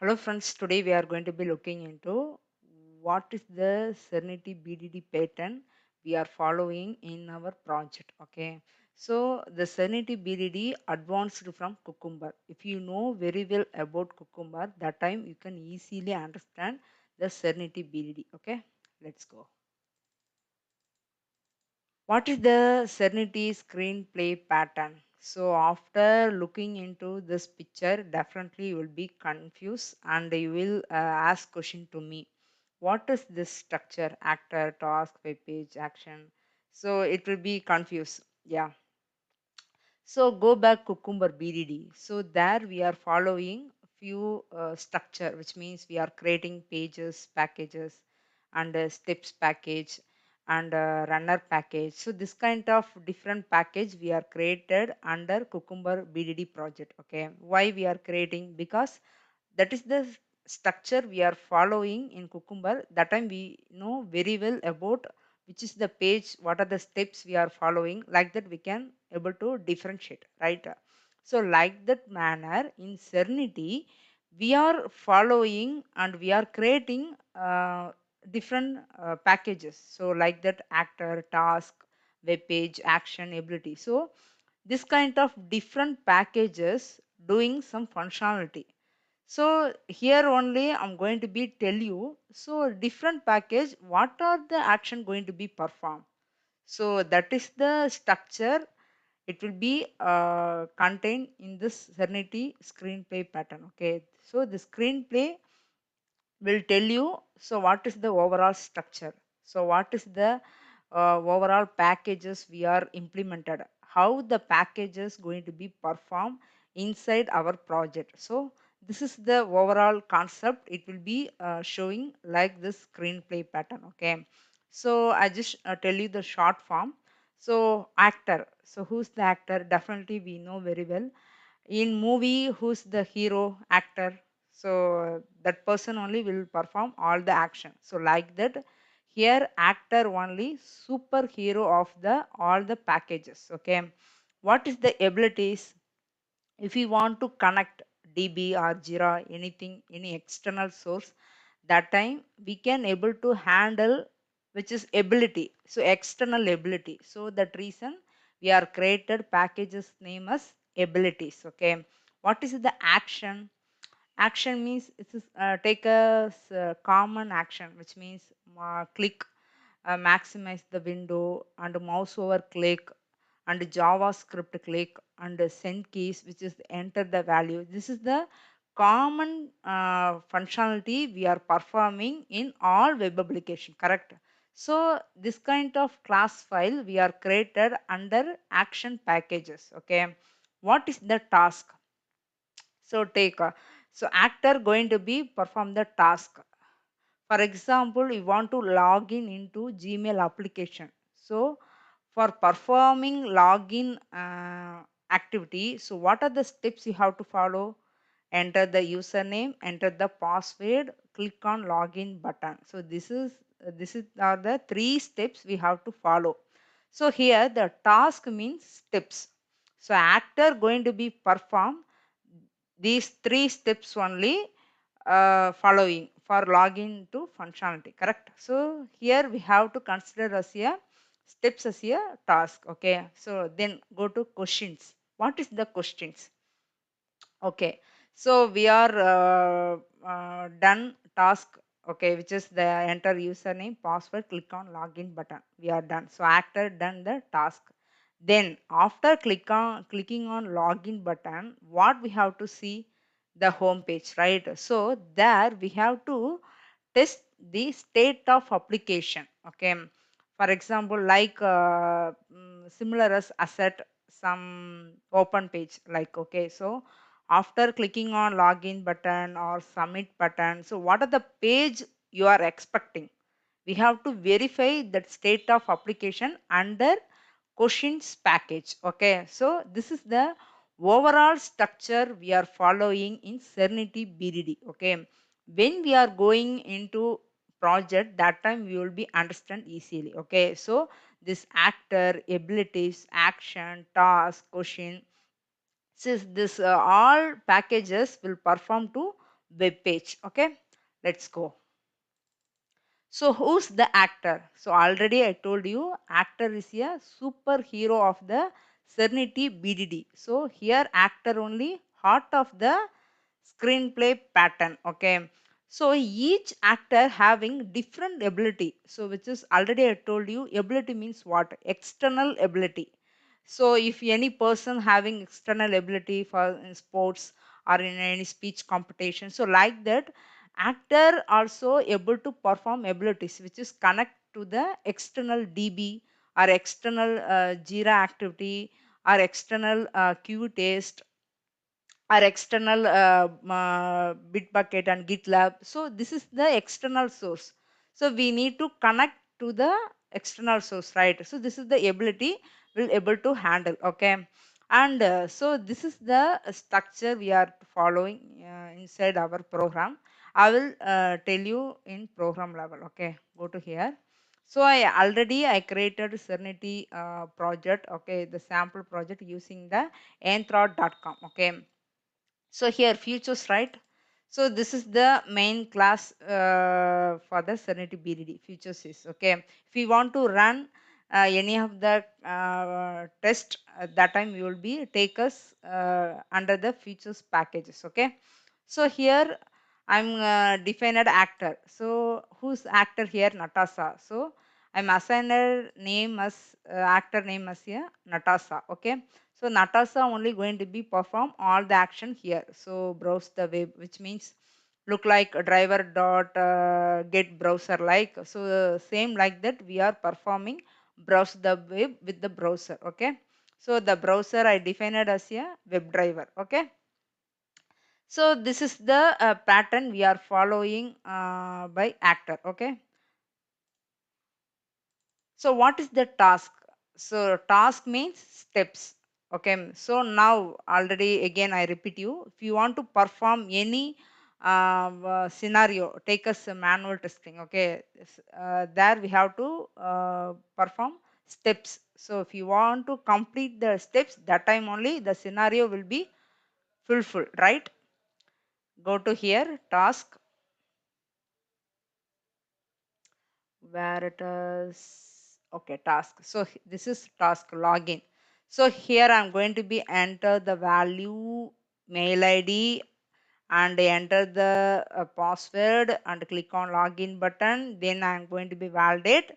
Hello friends, today we are going to be looking into what is the Serenity BDD pattern we are following in our project. Okay, so the Serenity BDD advanced from Cucumber. If you know very well about Cucumber, that time you can easily understand the Serenity BDD. Okay, let's go. What is the Serenity screenplay pattern? So after looking into this picture, definitely you will be confused and you will ask question to me. What is this structure? Actor, task, web page, action. So it will be confused. Yeah. So go back Cucumber BDD. So there we are following few structure, which means we are creating pages, packages, and steps package and runner package. So this kind of different package we are created under Cucumber BDD project. Okay, why we are creating? Because that is the structure we are following in Cucumber. That time we know very well about which is the page, what are the steps we are following. Like that we can able to differentiate, right? So like that manner in Serenity we are following and we are creating different packages. So like that actor, task, web page, action, ability. So this kind of different packages doing some functionality. So here only I'm going to be tell you. So different package, what are the action going to be performed? So that is the structure. It will be contained in this Serenity screenplay pattern. Okay. So the screenplay will tell you so what is the overall structure, so what is the overall packages we are implemented, how the packages going to be performed inside our project. So this is the overall concept, it will be showing like this screenplay pattern. Okay, so I just tell you the short form. So actor, so who's the actor? Definitely we know very well in movie who's the hero actor, so that person only will perform all the action. So like that here actor only superhero of the all the packages. Okay, what is the abilities? If we want to connect db or jira anything, any external source, that time we can able to handle which is ability, so external ability. So that reason we are created packages name as abilities. Okay, what is the action? Action means it is take a common action, which means click, maximize the window, and mouse over click, and JavaScript click, and send keys, which is enter the value. This is the common functionality we are performing in all web application. Correct. So this kind of class file we are created under action packages. Okay. What is the task? So take so actor going to be perform the task. For example, you want to log in into Gmail application. So for performing login activity, so what are the steps you have to follow? Enter the username, enter the password, click on login button. So this is are the three steps we have to follow. So here the task means steps. So actor going to be perform these three steps only following for login to functionality. Correct. So here we have to consider as a steps as a task. Okay, so then go to questions. What is the questions? Okay, so we are done task. Okay, which is the enter username, password, click on login button. We are done. So actor done the task. Then after clicking on login button, what we have to see? The home page, right? So there we have to test the state of application. Okay, for example, like similar as asset, some open page, like okay, so after clicking on login button or submit button, so what are the page you are expecting? We have to verify that state of application under questions package. Okay, so this is the overall structure we are following in Serenity BDD. Okay, when we are going into project, that time we will be understand easily. Okay, so this actor, abilities, action, task, question, since this all packages will perform to web page. Okay, let's go. So who's the actor? So already I told you actor is a superhero of the Serenity BDD. So here actor only heart of the screenplay pattern. Okay. So each actor having different ability. So which is already I told you ability means what? External ability. So if any person having external ability for in sports or in any speech competition, so like that actor also able to perform abilities which is connect to the external DB or external Jira activity or external Q test or external Bitbucket and GitLab. So this is the external source. So we need to connect to the external source, right? So this is the ability will able to handle. Okay, and so this is the structure we are following inside our program. I will tell you in program level. Okay, go to here. So I created Serenity project. Okay, the sample project using the Anthro.com. Okay, so here futures, right? So this is the main class for the Serenity BDD futures is okay. If we want to run any of the test that time we will be take us under the futures packages. Okay, so here I'm defined actor. So who's actor here? Natasha. So I'm assigned a name as actor name as here Natasha. Okay, so Natasha only going to be perform all the action here. So browse the web, which means look like a driver dot get browser like. So same like that we are performing browse the web with the browser. Okay. So the browser I defined it as a web driver. Okay. So this is the pattern we are following by actor. Okay. So what is the task? So task means steps. Okay. So now already again I repeat you. If you want to perform any scenario, take us a manual testing. Okay. There we have to perform steps. So if you want to complete the steps, that time only the scenario will be fulfilled. Right? Go to here task where it is okay task. So this is task login. So here I'm going to be enter the value mail id and enter the password and click on login button. Then I'm going to be validate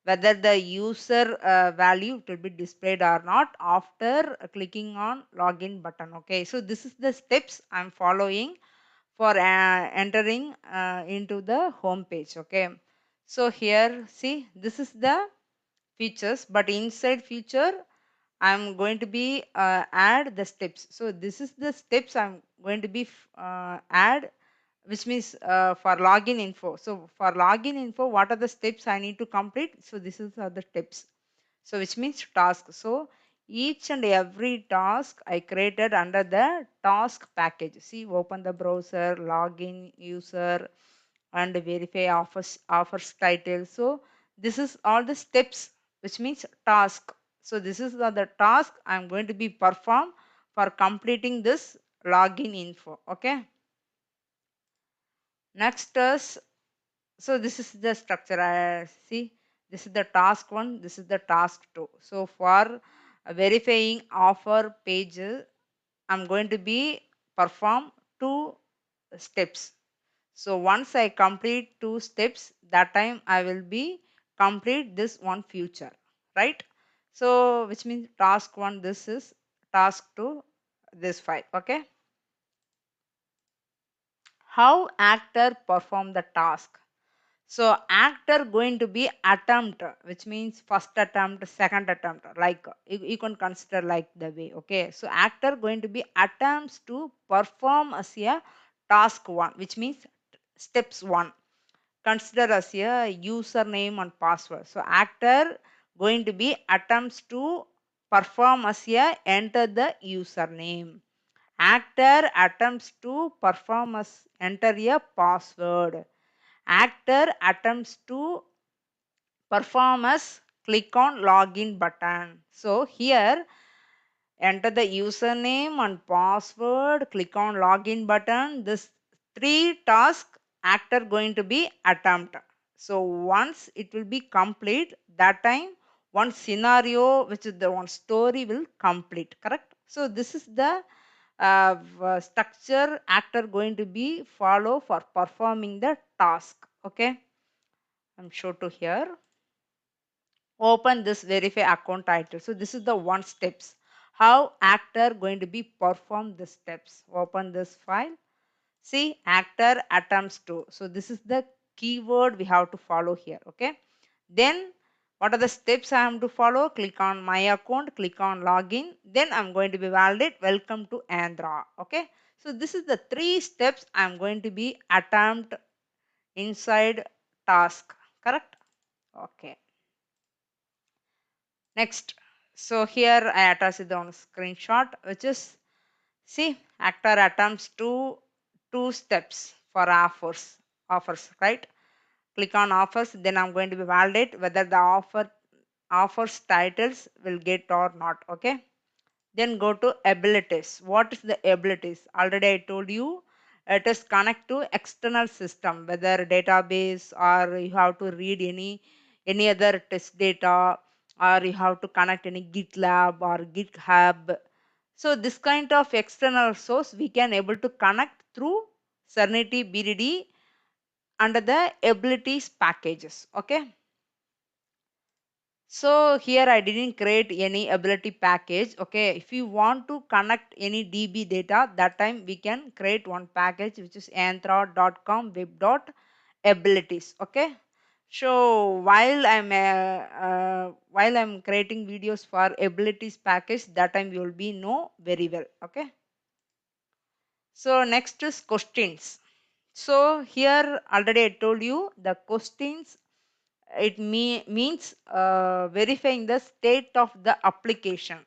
whether the user value will be displayed or not after clicking on login button. Okay, so this is the steps I'm following for entering into the home page. Okay, so here see this is the features, but inside feature I'm going to be add the steps. So this is the steps I'm going to be add, which means for login info. So for login info, what are the steps I need to complete? So this is are the steps. So which means task. So each and every task I created under the task package. See, open the browser, login user, and verify offers title. So this is all the steps, which means task. So this is the task I'm going to be perform for completing this login info. Okay. Next is so this is the structure. See, this is the task one. This is the task two. So for verifying offer page, I'm going to be perform two steps. So once I complete two steps, that time I will be complete this one future, right? So which means task one, this is task two, this file. Okay. How actor perform the task? So actor going to be attempt, which means first attempt, second attempt, like you can consider like the way. Okay. So actor going to be attempts to perform as a task one, which means steps one. Consider as a username and password. So actor going to be attempts to perform as a enter the username. Actor attempts to perform as enter a password. Actor attempts to perform as click on login button. So here enter the username and password, click on login button. This three task actor going to be attempt. So once it will be complete, that time one scenario, which is the one story, will complete, correct? So this is the structure actor going to be follow for performing the task. Okay, I'm sure to here. Open this verify account title. So this is the one steps how actor going to be perform the steps. Open this file. See, actor attempts to. So this is the keyword we have to follow here. Okay. Then what are the steps I am to follow? Click on my account, click on login. Then I'm going to be validate. Welcome to Andhra. Okay. So this is the three steps I'm going to be attempt inside task. Correct? Okay. Next. So here I attached the screenshot, which is see actor attempts to two steps for offers, right? Click on offers, then I'm going to be validate whether the offers titles will get or not. Okay, then go to abilities. What is the abilities? Already I told you it is connect to external system, whether database or you have to read any other test data, or you have to connect any GitLab or GitHub. So this kind of external source we can able to connect through Cernity BDD under the abilities packages. Okay, so here I didn't create any ability package. Okay, if you want to connect any DB data, that time we can create one package, which is anthra.com web.abilities. Okay, so while I'm creating videos for abilities package, that time you will be know very well. Okay, so next is questions. So here already I told you the questions, it means verifying the state of the application.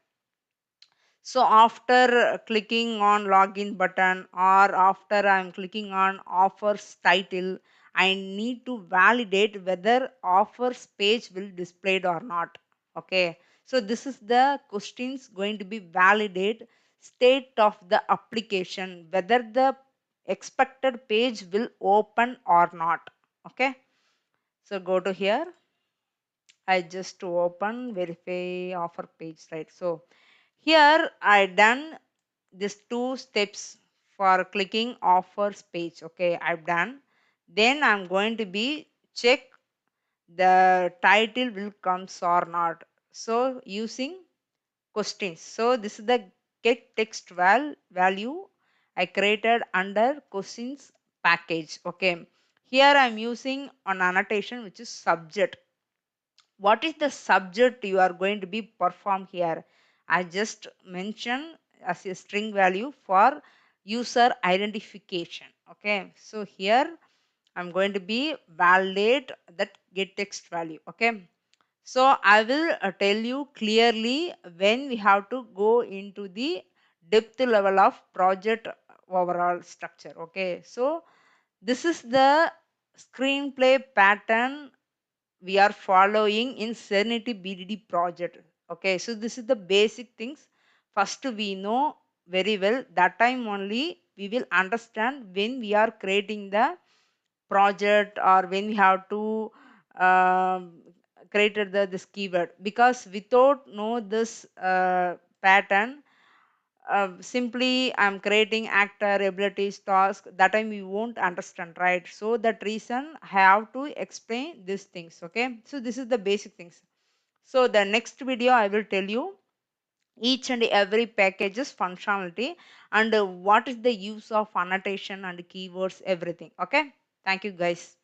So after clicking on login button or after I'm clicking on offers title, I need to validate whether offers page will displayed or not. Okay, so this is the questions going to be validate state of the application, whether the expected page will open or not. Okay, so go to here. I just open verify offer page, right? So here I done these two steps for clicking offers page. Okay, I've done. Then I'm going to be check the title will comes or not. So using questions. So this is the get text value I created under questions package. Okay, here I'm using an annotation which is subject. What is the subject you are going to be perform here? I just mentioned as a string value for user identification. Okay, so here I'm going to be validate that get text value. Okay, so I will tell you clearly when we have to go into the depth level of project overall structure. Okay, so this is the screenplay pattern we are following in Serenity BDD project. Okay, so this is the basic things. First, we know very well that time only we will understand when we are creating the project or when we have to created this keyword, because without know this pattern, simply I'm creating actor abilities task, that time we won't understand, right? So that reason I have to explain these things. Okay, so this is the basic things. So the next video I will tell you each and every package's functionality and what is the use of annotation and keywords, everything. Okay, thank you guys.